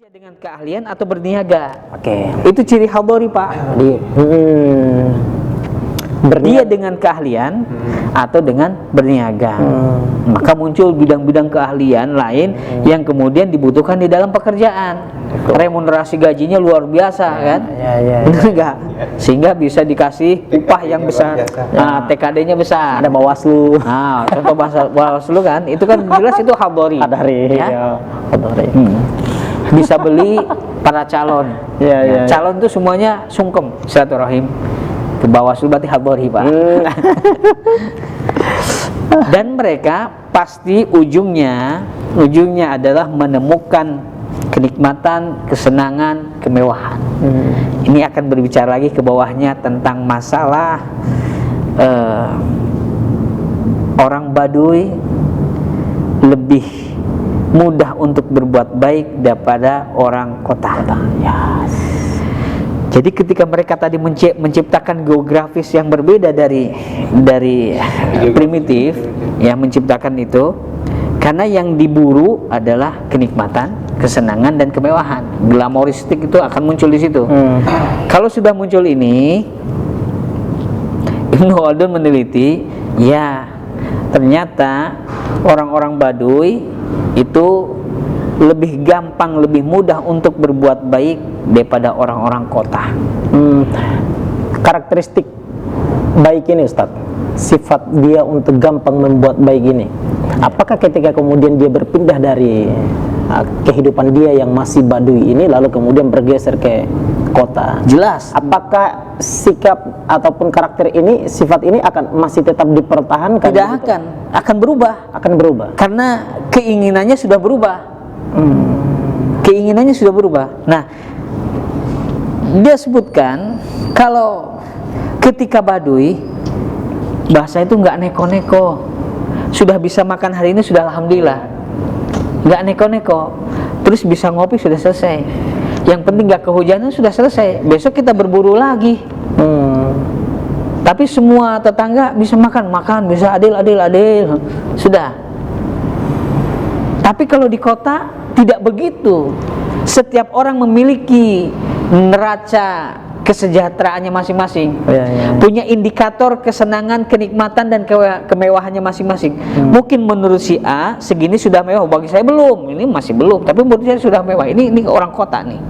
Dengan keahlian atau berniaga. Oke. Itu ciri hadori, Pak. Dia dengan keahlian atau dengan berniaga. Maka muncul bidang-bidang keahlian lain yang kemudian dibutuhkan di dalam pekerjaan. Remunerasi gajinya luar biasa, kan? Benar nggak? Sehingga bisa dikasih upah yang besar. Nah, TKD-nya besar. Ada Bawaslu. Nah, contoh Bawaslu kan, itu kan jelas itu hadori. Hadori, ya. Hadori. Bisa beli para calon. Calon itu semuanya sungkem, silaturahim. Ke Bawaslu berarti hadori, Pak. Dan mereka pasti ujungnya adalah menemukan kenikmatan, kesenangan, kemewahan. Ini akan berbicara lagi ke bawahnya tentang masalah orang Baduy lebih mudah untuk berbuat baik daripada orang kota. Yes. Jadi ketika mereka tadi menciptakan geografis yang berbeda dari primitif, ya, menciptakan itu karena yang diburu adalah kenikmatan, kesenangan dan kemewahan. Glamoristik itu akan muncul di situ. Kalau sudah muncul ini, Ibnu Khaldun meneliti, ya ternyata orang-orang Baduy itu lebih gampang, lebih mudah untuk berbuat baik daripada orang-orang kota. Karakteristik baik ini, Ustaz, sifat dia untuk gampang membuat baik ini, apakah ketika kemudian dia berpindah dari kehidupan dia yang masih Baduy ini lalu kemudian bergeser ke kota, jelas, apakah sikap ataupun karakter ini, sifat ini akan masih tetap dipertahankan? Tidak gitu? akan berubah karena keinginannya sudah berubah. Keinginannya sudah berubah. Nah, dia sebutkan kalau ketika Baduy, bahasa itu nggak neko-neko, sudah bisa makan hari ini sudah alhamdulillah, nggak neko-neko, terus bisa ngopi sudah selesai. Yang penting nggak kehujanan sudah selesai. Besok kita berburu lagi. Tapi semua tetangga bisa makan, bisa adil, sudah. Tapi kalau di kota tidak begitu. Setiap orang memiliki neraca kesejahteraannya masing-masing, punya indikator kesenangan, kenikmatan dan kemewahannya masing-masing. Mungkin menurut si A segini sudah mewah, bagi saya belum, ini masih belum, tapi menurut saya sudah mewah. Ini orang kota nih.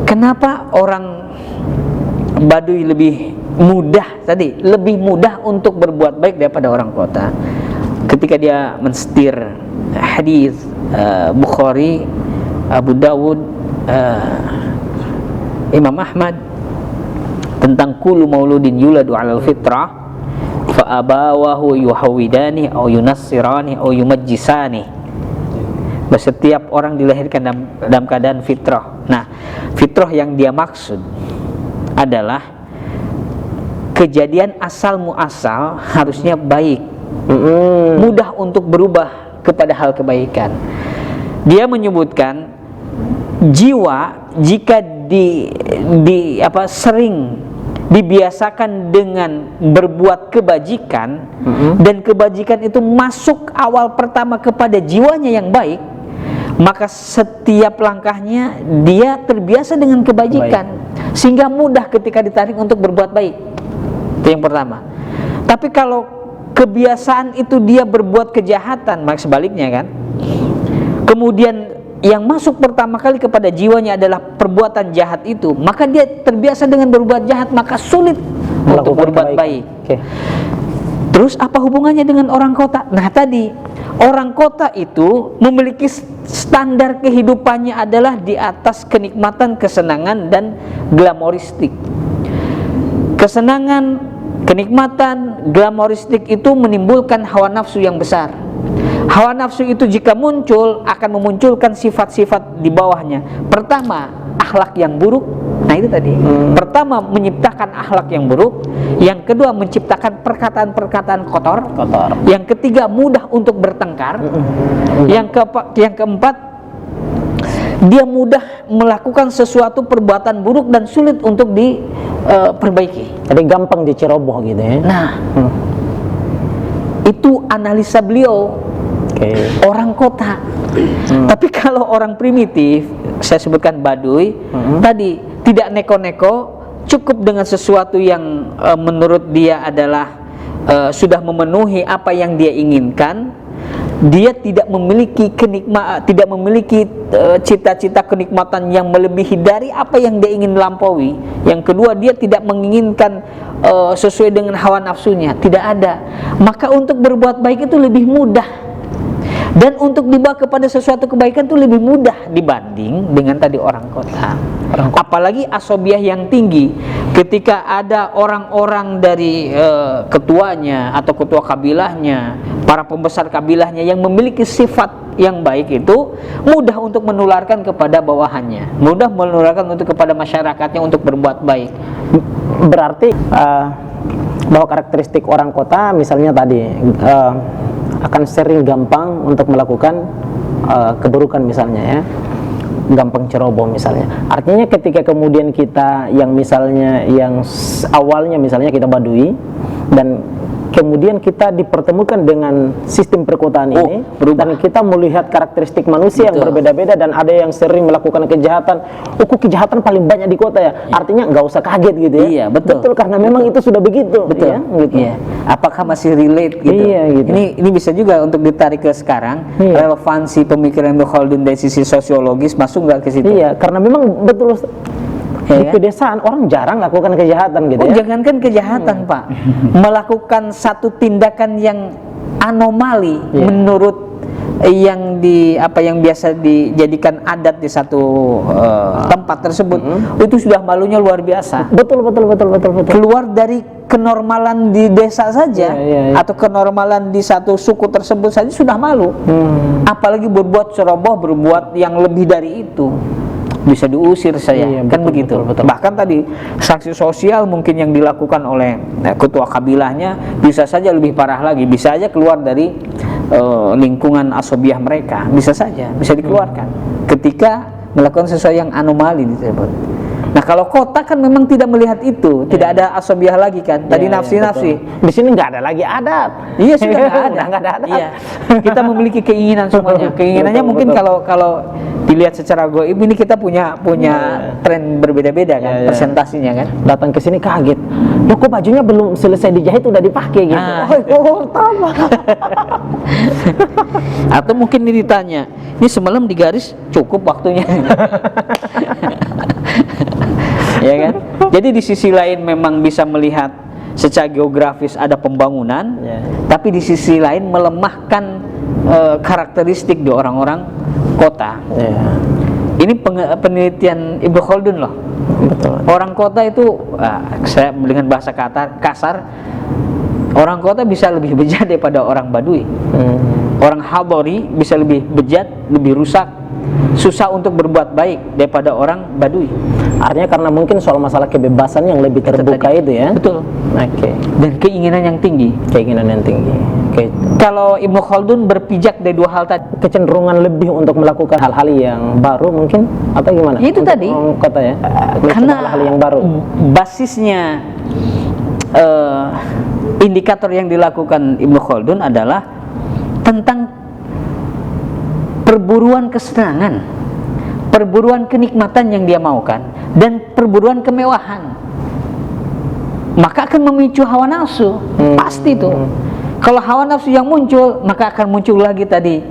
Kenapa orang Baduy lebih mudah untuk berbuat baik daripada orang kota? Ketika dia mensetir hadis Bukhari, Abu Dawud, Imam Ahmad tentang kullu mauludin yuladu 'alal fitrah fa abawahu yuhawidani aw yunassirani aw yumajjisani. Setiap orang dilahirkan dalam keadaan fitrah. Nah, fitrah yang dia maksud adalah kejadian asal muasal harusnya baik, mudah untuk berubah kepada hal kebaikan. Dia menyebutkan jiwa jika sering dibiasakan dengan berbuat kebajikan, dan kebajikan itu masuk awal pertama kepada jiwanya yang baik, maka setiap langkahnya dia terbiasa dengan kebajikan, sehingga mudah ketika ditarik untuk berbuat baik. Itu yang pertama. Tapi kalau kebiasaan itu dia berbuat kejahatan, maka sebaliknya kan, kemudian yang masuk pertama kali kepada jiwanya adalah perbuatan jahat itu, maka dia terbiasa dengan berbuat jahat, maka sulit untuk berbuat baik. Terus apa hubungannya dengan orang kota? Nah, tadi orang kota itu memiliki standar kehidupannya adalah di atas kenikmatan, kesenangan dan glamoristik. Kesenangan, kenikmatan, glamoristik itu menimbulkan hawa nafsu yang besar. Hawa nafsu itu jika muncul akan memunculkan sifat-sifat di bawahnya. Pertama, akhlak yang buruk. Nah, itu tadi. Pertama, menciptakan akhlak yang buruk. Yang kedua, menciptakan perkataan-perkataan kotor. Yang ketiga, mudah untuk bertengkar. Yang keempat, dia mudah melakukan sesuatu perbuatan buruk dan sulit untuk diperbaiki. Jadi gampang diceroboh gitu ya. Nah, itu analisa beliau. Orang kota. Tapi kalau orang primitif, saya sebutkan Baduy, tadi tidak neko-neko, cukup dengan sesuatu yang menurut dia adalah sudah memenuhi apa yang dia inginkan. Dia tidak memiliki tidak memiliki cita-cita kenikmatan yang melebihi dari apa yang dia ingin lampaui. Yang kedua, dia tidak menginginkan sesuai dengan hawa nafsunya, tidak ada. Maka untuk berbuat baik itu lebih mudah. Dan untuk dibawa kepada sesuatu kebaikan itu lebih mudah dibanding dengan tadi orang kota. Apalagi asobiah yang tinggi. Ketika ada orang-orang dari ketuanya atau ketua kabilahnya, para pembesar kabilahnya yang memiliki sifat yang baik, itu mudah untuk menularkan kepada bawahannya, mudah menularkan untuk kepada masyarakatnya untuk berbuat baik. Berarti bahwa karakteristik orang kota misalnya tadi akan sering gampang untuk melakukan keburukan misalnya ya, gampang ceroboh misalnya. Artinya ketika kemudian kita yang misalnya yang awalnya misalnya kita Baduy dan kemudian kita dipertemukan dengan sistem perkotaan ini, dan kita melihat karakteristik manusia yang berbeda-beda, dan ada yang sering melakukan kejahatan. Kok kejahatan paling banyak di kota ya? Artinya nggak usah kaget gitu ya. Iya, betul. Karena memang itu sudah begitu. Betul. Ya, gitu. Iya. Apakah masih relate gitu? Iya, gitu. Ini bisa juga untuk ditarik ke sekarang. Iya. Relevansi pemikiran Ibnu Khaldun dari sisi sosiologis masuk nggak ke situ? Iya, karena memang betul. Ya, di pedesaan orang jarang lakukan kejahatan gitu ya. Jangankan kejahatan, Pak. Melakukan satu tindakan yang anomali menurut yang biasa dijadikan adat di satu tempat tersebut, itu sudah malunya luar biasa. Betul. Keluar dari kenormalan di desa saja, atau kenormalan di satu suku tersebut saja sudah malu. Apalagi berbuat ceroboh, berbuat yang lebih dari itu. Bisa diusir saya, kan begitu. Betul. Bahkan tadi sanksi sosial mungkin yang dilakukan oleh ketua kabilahnya bisa saja lebih parah lagi, bisa aja keluar dari lingkungan asobiah mereka, bisa saja, bisa dikeluarkan ketika melakukan sesuatu yang anomali disebut. Nah, kalau kota kan memang tidak melihat itu, tidak ada asobiah lagi kan. Tadi nafsi-nafsi. Di sini nggak ada lagi adat. Iya, sudah nggak ada. Nggak ada adat. Iya. Kita memiliki keinginan semuanya. Keinginannya mungkin kalau dilihat secara goib ini kita punya tren berbeda-beda kan, presentasinya kan. Datang ke sini kaget. Loh, kok bajunya belum selesai dijahit udah dipakai gitu. Atau mungkin ini ditanya, ini semalam digaris cukup waktunya. Ya kan? Jadi di sisi lain memang bisa melihat secara geografis ada pembangunan, tapi di sisi lain melemahkan karakteristik di orang-orang kota. Ini penelitian Ibnu Khaldun loh. Betul. Orang kota itu, saya dengan bahasa kasar, orang kota bisa lebih bejat daripada orang Baduy. Orang Hadori bisa lebih bejat, lebih rusak, susah untuk berbuat baik daripada orang Baduy. Artinya karena mungkin soal masalah kebebasan yang lebih terbuka itu ya. Betul. Oke. Dan keinginan yang tinggi. Oke. Kalau Ibnu Khaldun berpijak dari dua hal tadi, kecenderungan lebih untuk melakukan hal-hal yang baru mungkin atau gimana? Itu untuk tadi kota ya. Karena hal-hal yang baru. Basisnya indikator yang dilakukan Ibnu Khaldun adalah tentang perburuan kesenangan, perburuan kenikmatan yang dia maukan, dan perburuan kemewahan. Maka akan memicu hawa nafsu, pasti itu. Kalau hawa nafsu yang muncul, maka akan muncul lagi tadi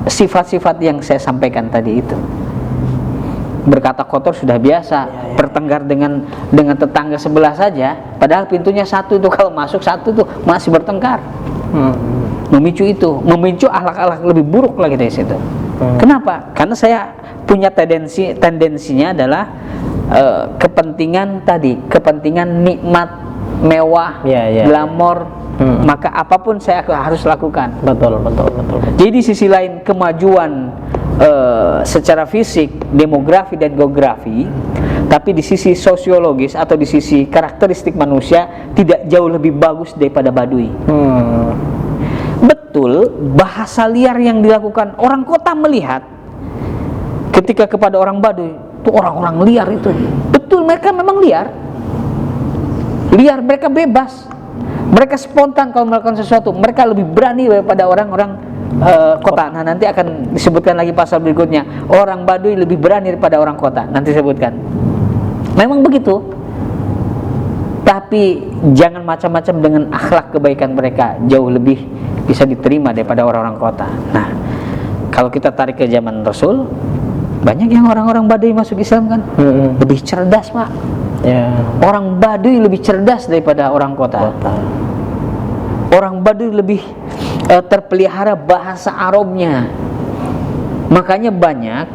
sifat-sifat yang saya sampaikan tadi itu. Berkata kotor sudah biasa, bertengkar dengan tetangga sebelah saja, padahal pintunya satu itu, kalau masuk satu itu masih bertengkar. Memicu itu, memicu akhlak-akhlak lebih buruk lagi dari situ. Kenapa? Karena saya punya tendensinya adalah kepentingan nikmat, mewah, glamor, maka apapun saya harus lakukan. Betul. Jadi di sisi lain kemajuan secara fisik, demografi dan geografi, tapi di sisi sosiologis atau di sisi karakteristik manusia tidak jauh lebih bagus daripada Baduy. Betul, bahasa liar yang dilakukan orang kota melihat ketika kepada orang Baduy itu orang-orang liar itu. Betul, mereka memang liar, mereka bebas, mereka spontan kalau melakukan sesuatu, mereka lebih berani daripada orang-orang kota. Nah, nanti akan disebutkan lagi pasal berikutnya. Orang Baduy lebih berani daripada orang kota. Nanti sebutkan. Memang begitu. Tapi jangan macam-macam dengan akhlak kebaikan mereka. Jauh lebih bisa diterima daripada orang-orang kota. Nah, kalau kita tarik ke zaman Rasul, banyak yang orang-orang Baduy masuk Islam kan. Lebih cerdas, Pak. Ya. Orang Baduy lebih cerdas daripada orang kota. Orang Baduy lebih terpelihara bahasa Arabnya. Makanya banyak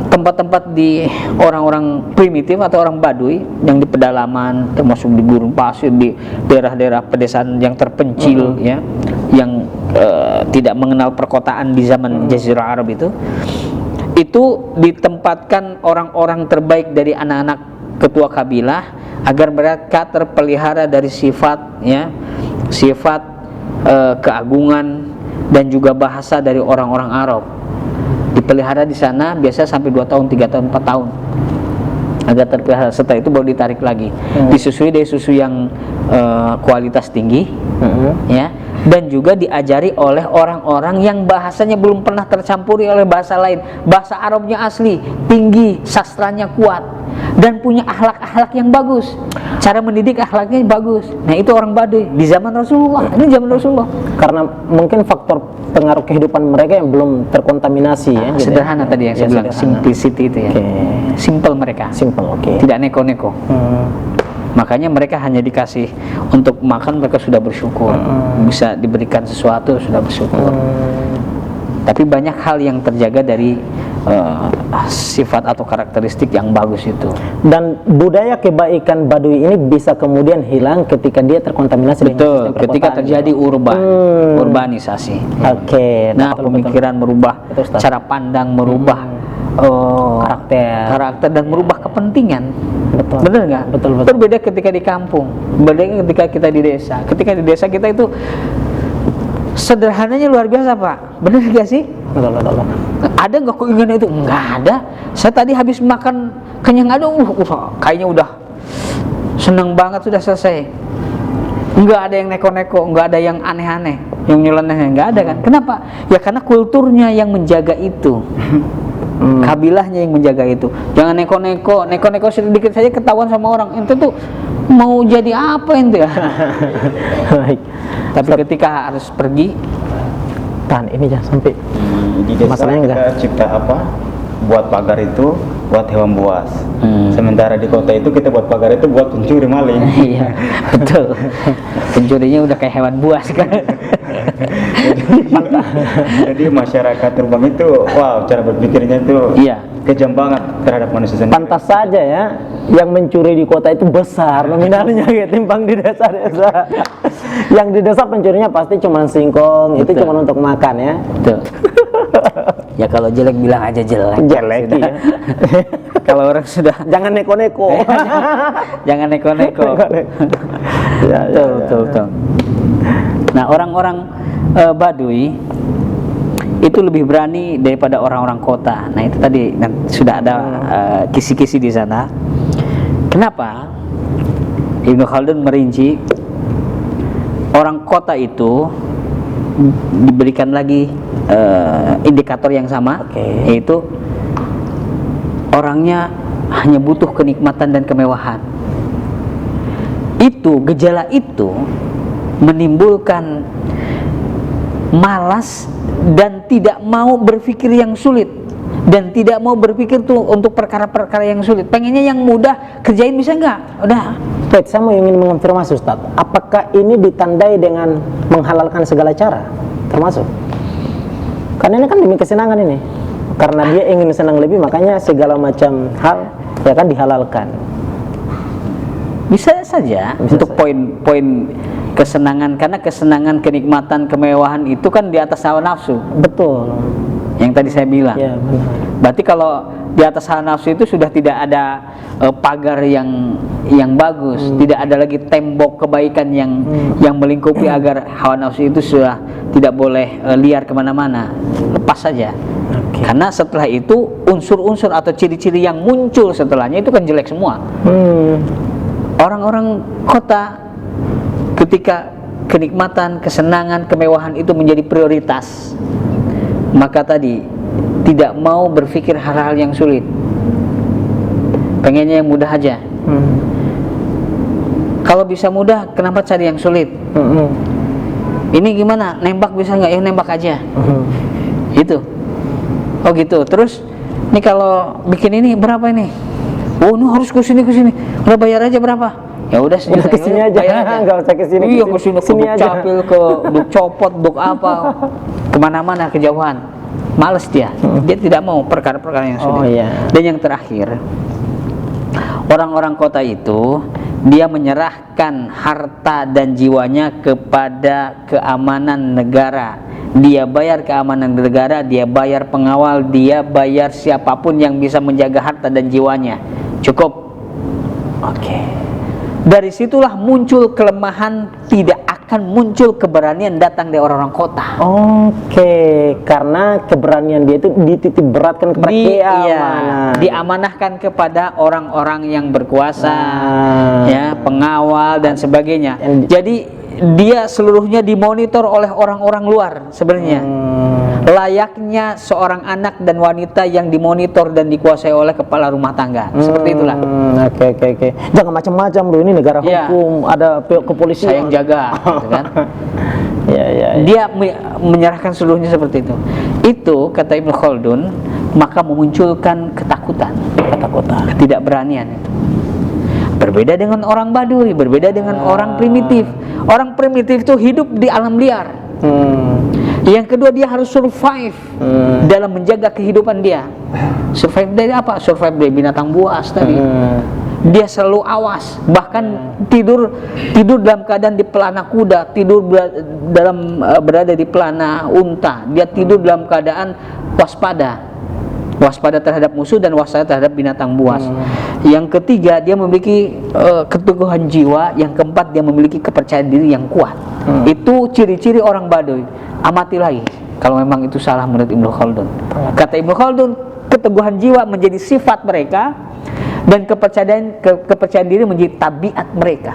tempat-tempat di orang-orang primitif atau orang Baduy yang di pedalaman, termasuk di gurun pasir, di daerah-daerah pedesaan yang terpencil, ya, yang tidak mengenal perkotaan di zaman Jazirah Arab itu ditempatkan orang-orang terbaik dari anak-anak ketua kabilah agar mereka terpelihara dari sifat, ya, sifat keagungan dan juga bahasa dari orang-orang Arab. Dipelihara di sana biasa sampai 2 tahun, 3 tahun, 4 tahun agar terpelihara. Setelah itu baru ditarik lagi, disusui dari susu yang kualitas tinggi, ya, dan juga diajari oleh orang-orang yang bahasanya belum pernah tercampuri oleh bahasa lain. Bahasa Arabnya asli, tinggi, sastranya kuat, dan punya akhlak-akhlak yang bagus. Cara mendidik akhlaknya bagus. Nah, itu orang Baduy di zaman Rasulullah. Ini zaman Rasulullah. Karena mungkin faktor pengaruh kehidupan mereka yang belum terkontaminasi, ya. Sederhana tadi yang saya bilang, simplicity itu, ya. Simple mereka. Simple, Tidak neko-neko. Makanya mereka hanya dikasih untuk makan, mereka sudah bersyukur. Bisa diberikan sesuatu, sudah bersyukur. Tapi banyak hal yang terjaga dari sifat atau karakteristik yang bagus itu. Dan budaya kebaikan Baduy ini bisa kemudian hilang ketika dia terkontaminasi dengan Betul, sistem ketika perkotaan. terjadi urbanisasi. Nah, betul, pemikiran merubah, Betul, Ustaz. cara pandang merubah, karakter dan merubah kepentingan. Betul. Benar nggak? Betul. Berbeda ketika di kampung, berbeda ketika kita di desa. Ketika di desa kita itu sederhananya luar biasa, Pak. Benar nggak sih? Betul. Ada nggak keinginan itu? Nggak ada. Saya tadi habis makan kenyang, kayaknya udah senang banget, sudah selesai. Nggak ada yang neko-neko, nggak ada yang aneh-aneh, yang nyeleneh, nggak ada kan? Kenapa? Ya karena kulturnya yang menjaga itu. Kabilahnya yang menjaga itu. Jangan neko-neko sedikit saja ketahuan sama orang. Itu tuh mau jadi apa itu ya? Baik. Tapi ketika harus pergi, Tahan, ini jangan sampai Di desa masalahnya kita enggak. cipta apa? Buat pagar itu buat hewan buas. Sementara di kota itu kita buat pagar itu buat pencuri maling. iya, betul. Pencurinya udah kayak hewan buas kan. Jadi masyarakat urban itu, wow, cara berpikirnya itu Iya. kejam banget terhadap manusia sendiri. Pantas saja ya, yang mencuri di kota itu besar nominalnya ketimbang di desa-desa. Yang di desa pencurinya pasti cuma singkong, itu Betul. cuma untuk makan, ya. Betul. Ya kalau jelek bilang aja jelek. Jelek, Sudah. iya. Kalau orang sudah Jangan neko-neko. jangan neko-neko. Ya, Betul. Nah, orang-orang Baduy itu lebih berani daripada orang-orang kota. Nah, itu tadi sudah ada kisi-kisi di sana. Kenapa? Ibnu Khaldun merinci orang kota itu diberikan lagi indikator yang sama, yaitu orangnya hanya butuh kenikmatan dan kemewahan. Itu gejala itu menimbulkan malas dan tidak mau berpikir yang sulit, dan tidak mau berpikir tuh untuk perkara-perkara yang sulit. Pengennya yang mudah, kerjain bisa nggak? Udah. Baik, saya mau ingin mengonfirmasi Ustaz, apakah ini ditandai dengan menghalalkan segala cara? Termasuk? Karena ini kan demi kesenangan ini. Karena dia ingin senang lebih, makanya segala macam hal ya kan dihalalkan. Bisa saja untuk poin-poin kesenangan, karena kesenangan, kenikmatan, kemewahan itu kan di atas hawa nafsu. Betul. Yang tadi saya bilang. Ya, benar. Berarti kalau di atas hawa nafsu itu sudah tidak ada pagar yang bagus, tidak ada lagi tembok kebaikan yang melingkupi agar hawa nafsu itu sudah tidak boleh liar kemana-mana. Lepas saja. Karena setelah itu unsur-unsur atau ciri-ciri yang muncul setelahnya itu kan jelek semua. Orang-orang kota ketika kenikmatan, kesenangan, kemewahan itu menjadi prioritas, maka tadi tidak mau berpikir hal-hal yang sulit, pengennya yang mudah aja. Kalau bisa mudah, kenapa cari yang sulit? Ini gimana? Nembak bisa nggak? Ya nembak aja. Gitu. Oh gitu. Terus, ini kalau bikin ini berapa ini? Oh, ini harus ke sini. Udah bayar aja berapa? Ya udah sejuta. Ke sini aja. Enggak usah ke sini. Iya, ke sini aja. Capil, ke Duk Copot, Duk apa? Kemana-mana, kejauhan. Males dia. Dia tidak mau perkara-perkara yang sulit. Oh iya. Dan yang terakhir, orang-orang kota itu dia menyerahkan harta dan jiwanya kepada keamanan negara. Dia bayar keamanan negara, dia bayar pengawal, dia bayar siapapun yang bisa menjaga harta dan jiwanya. Cukup. Oke. Dari situlah muncul kelemahan, tidak akan muncul keberanian datang dari orang-orang kota. Oke, karena keberanian dia itu dititik beratkan kepada keamanan. Diamanahkan kepada orang-orang yang berkuasa, ya, pengawal dan sebagainya. Jadi dia seluruhnya dimonitor oleh orang-orang luar sebenarnya. Layaknya seorang anak dan wanita yang dimonitor dan dikuasai oleh kepala rumah tangga. Seperti itulah. Oke. Jangan macam-macam loh, ini negara hukum, ada kepolisian. Saya yang jaga, gitu kan? Ya. Dia menyerahkan seluruhnya seperti itu. Itu kata Ibnu Khaldun, maka memunculkan ketakutan, ketidakberanian itu. Berbeda dengan orang Baduy, berbeda dengan orang primitif. Orang primitif itu hidup di alam liar. Yang kedua, dia harus survive dalam menjaga kehidupan dia. Survive dari apa? Survive dari binatang buas tadi. Dia selalu awas, bahkan tidur dalam keadaan di pelana kuda, berada di pelana unta. Dia tidur dalam keadaan waspada terhadap musuh dan waspada terhadap binatang buas. Yang ketiga, dia memiliki keteguhan jiwa. Yang keempat, dia memiliki kepercayaan diri yang kuat. Itu ciri-ciri orang Baduy. Amati lagi kalau memang itu salah menurut Ibnu Khaldun. Kata Ibnu Khaldun, keteguhan jiwa menjadi sifat mereka dan kepercayaan diri menjadi tabiat mereka.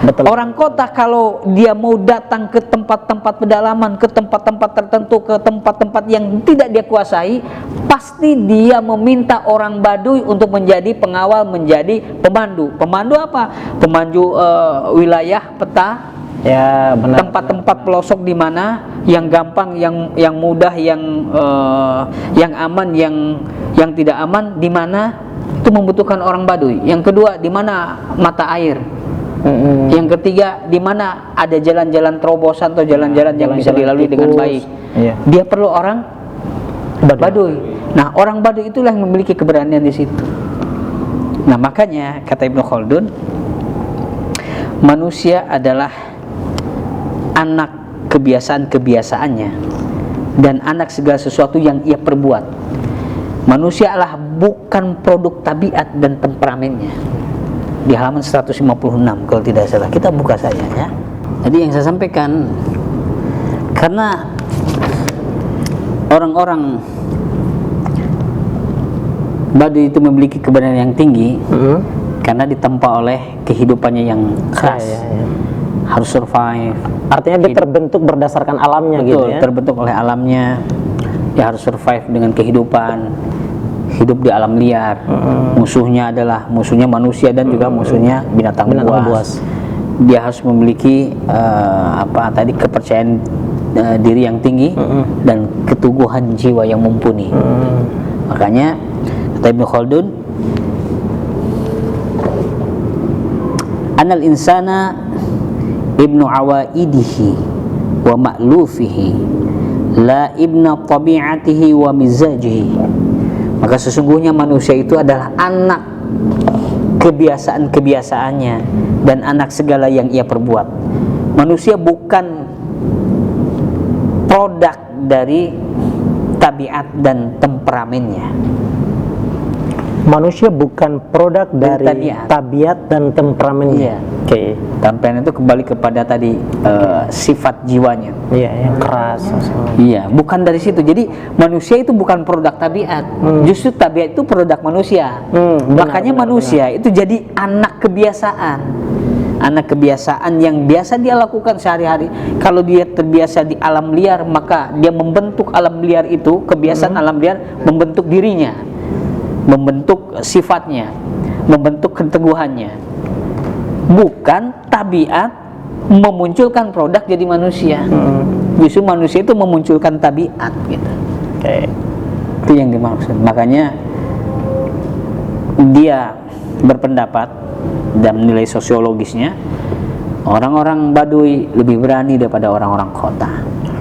Betul. Orang kota kalau dia mau datang ke tempat-tempat pedalaman, ke tempat-tempat tertentu, ke tempat-tempat yang tidak dia kuasai, pasti dia meminta orang Baduy untuk menjadi pengawal, menjadi pemandu. Pemandu apa? Pemandu wilayah peta. Ya, benar. Tempat-tempat pelosok di mana yang gampang, yang mudah, yang aman, yang tidak aman, di mana itu membutuhkan orang Baduy. Yang kedua, di mana mata air. Yang ketiga, di mana ada jalan-jalan terobosan atau jalan-jalan yang bisa dilalui dengan baik. Dia perlu orang Baduy. Nah, orang Baduy itulah yang memiliki keberanian di situ. Nah, makanya kata Ibnu Khaldun, manusia adalah anak kebiasaan-kebiasaannya dan anak segala sesuatu yang ia perbuat. Manusia adalah bukan produk tabiat dan temperamennya. Di halaman 156 kalau tidak salah, kita buka saja ya. Jadi yang saya sampaikan, karena orang-orang Baduy itu memiliki keberanian yang tinggi, karena ditempa oleh kehidupannya yang keras. Harus survive. Artinya dia terbentuk berdasarkan alamnya. Betul, gitu ya. terbentuk oleh alamnya. Dia harus survive dengan kehidupan, hidup di alam liar. Musuhnya manusia dan juga musuhnya binatang buas. Dia harus memiliki kepercayaan diri yang tinggi dan keteguhan jiwa yang mumpuni. Makanya kata Ibnu Khaldun, anal insana ibnu awaidihi wa ma'lufihi la ibna tabi'atihi wa mizajihi. Maka sesungguhnya manusia itu adalah anak kebiasaan-kebiasaannya dan anak segala yang ia perbuat. Manusia bukan produk dari tabiat dan temperamennya. Manusia bukan produk dari tabiat dan temperamennya. Oke. Temperament itu kembali kepada tadi sifat jiwanya. Iya, yang keras. Iya, bukan dari situ. Jadi manusia itu bukan produk tabiat. Justru tabiat itu produk manusia. Makanya manusia itu jadi anak kebiasaan. Anak kebiasaan yang biasa dia lakukan sehari-hari. Kalau dia terbiasa di alam liar, maka dia membentuk alam liar itu, kebiasaan alam liar membentuk dirinya, membentuk sifatnya, membentuk keteguhannya. Bukan tabiat memunculkan produk jadi manusia. Justru manusia itu memunculkan tabiat gitu. Oke. Itu yang dimaksud. Makanya dia berpendapat dan nilai sosiologisnya, orang-orang Baduy lebih berani daripada orang-orang kota.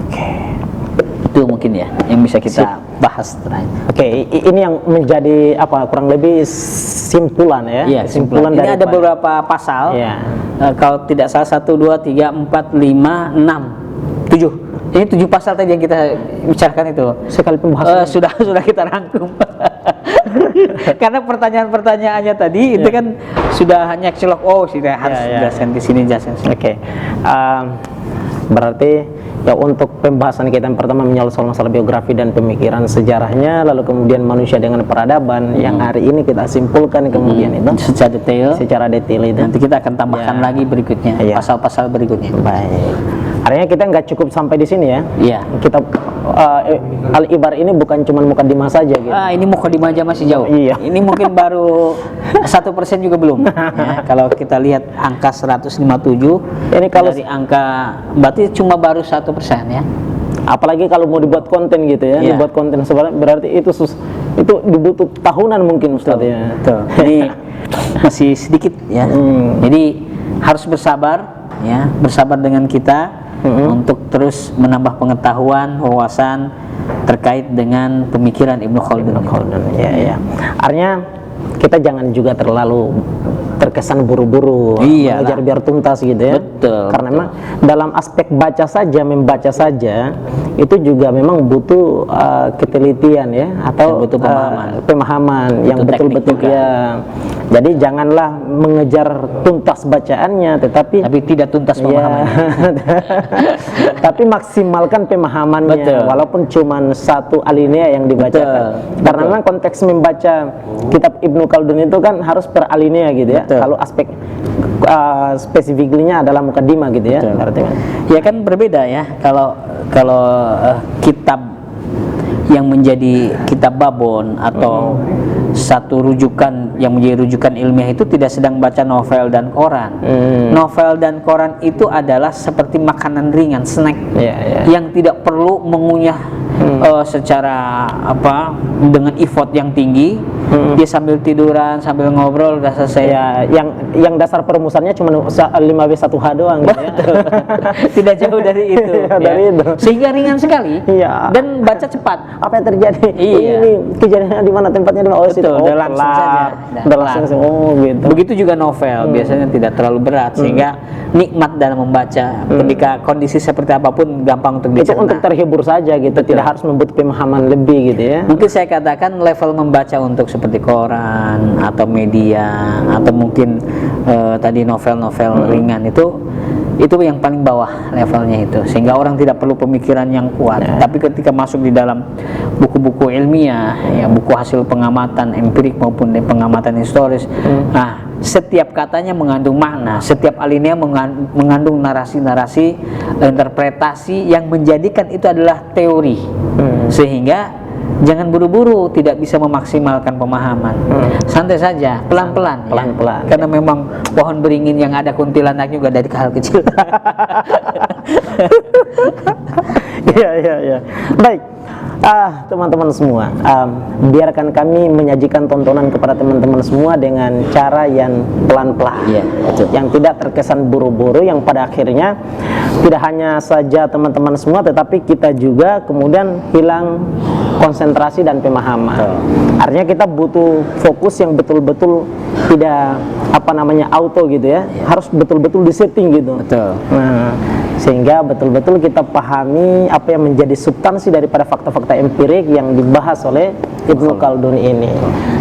Oke. Itu mungkin ya yang bisa kita bahas terakhir. Oke, ini yang menjadi apa, kurang lebih simpulan ya? Iya, simpulan. Ini ada beberapa pasal. Iya. Kalau tidak salah 1, 2, 3, 4, 5, 6, 7. Ini 7 pasal tadi yang kita bicarakan itu. Sekali pembahasan. Sudah kita rangkum. Karena pertanyaan-pertanyaannya tadi itu kan sudah hanya celok, oh sudah harus jelasin di sini, jelasin. Oke. Berarti ya untuk pembahasan kita yang pertama menyoal soal masalah biografi dan pemikiran sejarahnya, lalu kemudian manusia dengan peradaban yang hari ini kita simpulkan kemudian itu secara detail itu. Nanti kita akan tambahkan lagi berikutnya, pasal-pasal berikutnya. Baik. Artinya kita nggak cukup sampai di sini ya? Iya. Kita Al-Ibar ini bukan cuma mukadimah saja gitu. Ini mukadimah aja masih jauh. Iya. Ini mungkin baru 1% juga belum. Ya, kalau kita lihat angka 157, ini kalau dari angka berarti cuma baru 1% ya. Apalagi kalau mau dibuat konten gitu ya, dibuat konten sebenarnya berarti itu dibutuh tahunan mungkin Ustaz ya. Betul. Ini masih sedikit ya. Jadi harus bersabar ya, bersabar dengan kita untuk terus menambah pengetahuan, wawasan terkait dengan pemikiran Ibnu Khaldun. Ya. Artinya kita jangan juga terlalu terkesan buru-buru mengejar biar tuntas gitu ya. Betul. Karena memang dalam aspek membaca saja itu juga memang butuh ketelitian ya, atau butuh pemahaman yang betul-betul ya. Jadi janganlah mengejar tuntas bacaannya, tapi tidak tuntas pemahamannya. Tapi maksimalkan pemahamannya. Betul. Walaupun cuma satu alinea yang dibacakan. Karena memang konteks membaca kitab Ibnu Khaldun itu kan harus per alinea gitu ya. Kalau aspek spesifiknya adalah mukadimah gitu ya. Ya kan berbeda ya. Kalau kitab yang menjadi kitab babon atau satu rujukan yang menjadi rujukan ilmiah itu tidak sedang baca novel dan koran. Novel dan koran itu adalah seperti makanan ringan, snack yang tidak perlu mengunyah secara dengan effort yang tinggi. Dia sambil tiduran, sambil ngobrol udah selesai. Ya, yang dasar perumusannya cuma 5W1H doang gitu ya. Tidak jauh dari itu. Dari itu. Sehingga ringan sekali. Dan baca cepat. Apa yang terjadi? Ini kejadiannya di mana, tempatnya di mana? Udah langsung saja. Udah langsung. Gitu. Begitu juga novel, biasanya tidak terlalu berat sehingga nikmat dalam membaca. Ketika kondisi seperti apapun gampang untuk dicerna. Itu untuk terhibur saja gitu, tidak harus membutuhkan pemahaman lebih gitu ya. Mungkin saya katakan level membaca untuk seperti koran atau media atau mungkin tadi novel-novel ringan itu yang paling bawah levelnya itu, sehingga orang tidak perlu pemikiran yang kuat. Tapi ketika masuk di dalam buku-buku ilmiah, ya buku hasil pengamatan empirik maupun pengamatan historis, setiap katanya mengandung makna, setiap alinea mengandung narasi-narasi, interpretasi yang menjadikan itu adalah teori, sehingga jangan buru-buru, tidak bisa memaksimalkan pemahaman. Santai saja, pelan-pelan. Pelan-pelan. Karena memang pohon beringin yang ada kuntilanak juga dari hal kecil. Iya. Baik. Teman-teman semua, biarkan kami menyajikan tontonan kepada teman-teman semua dengan cara yang pelan-pelan, yang tidak terkesan buru-buru, yang pada akhirnya tidak hanya saja teman-teman semua, tetapi kita juga kemudian hilang konsentrasi dan pemahaman. Artinya kita butuh fokus yang betul-betul tidak auto gitu ya, harus betul-betul disetting gitu. Nah, sehingga betul-betul kita pahami apa yang menjadi substansi daripada fakta-fakta empirik yang dibahas oleh Ibnu Khaldun ini.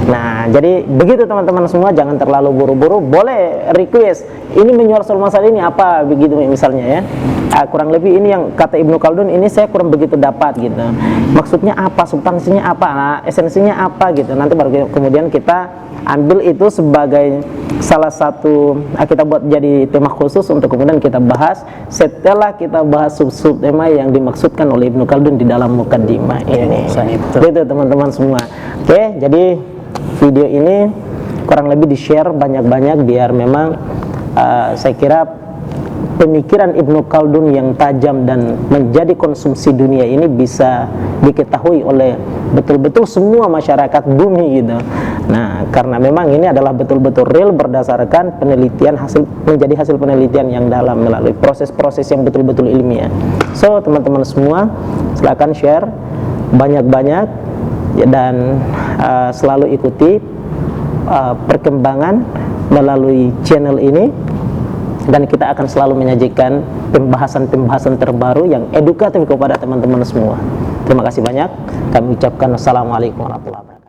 Nah, jadi begitu teman-teman semua, jangan terlalu buru-buru. Boleh request, ini menjual soal masalah ini apa, begitu misalnya ya. Kurang lebih ini yang kata Ibnu Khaldun ini saya kurang begitu dapat gitu. Maksudnya apa, substansinya apa, nah, esensinya apa gitu. Nanti baru kemudian kita ambil itu sebagai salah satu kita buat jadi tema khusus untuk kemudian kita bahas setelah kita bahas sub-sub tema yang dimaksudkan oleh Ibnu Khaldun di dalam mukaddimah ini. Gitu teman-teman semua. Oke, jadi video ini kurang lebih di-share banyak-banyak biar memang saya kira pemikiran Ibnu Khaldun yang tajam dan menjadi konsumsi dunia ini bisa diketahui oleh betul-betul semua masyarakat bumi gitu. Nah, karena memang ini adalah betul-betul real berdasarkan penelitian menjadi hasil penelitian yang dalam melalui proses-proses yang betul-betul ilmiah. So, teman-teman semua silakan share banyak-banyak dan selalu ikuti perkembangan melalui channel ini. Dan kita akan selalu menyajikan pembahasan-pembahasan terbaru yang edukatif kepada teman-teman semua. Terima kasih banyak. Kami ucapkan wassalamualaikum warahmatullahi wabarakatuh.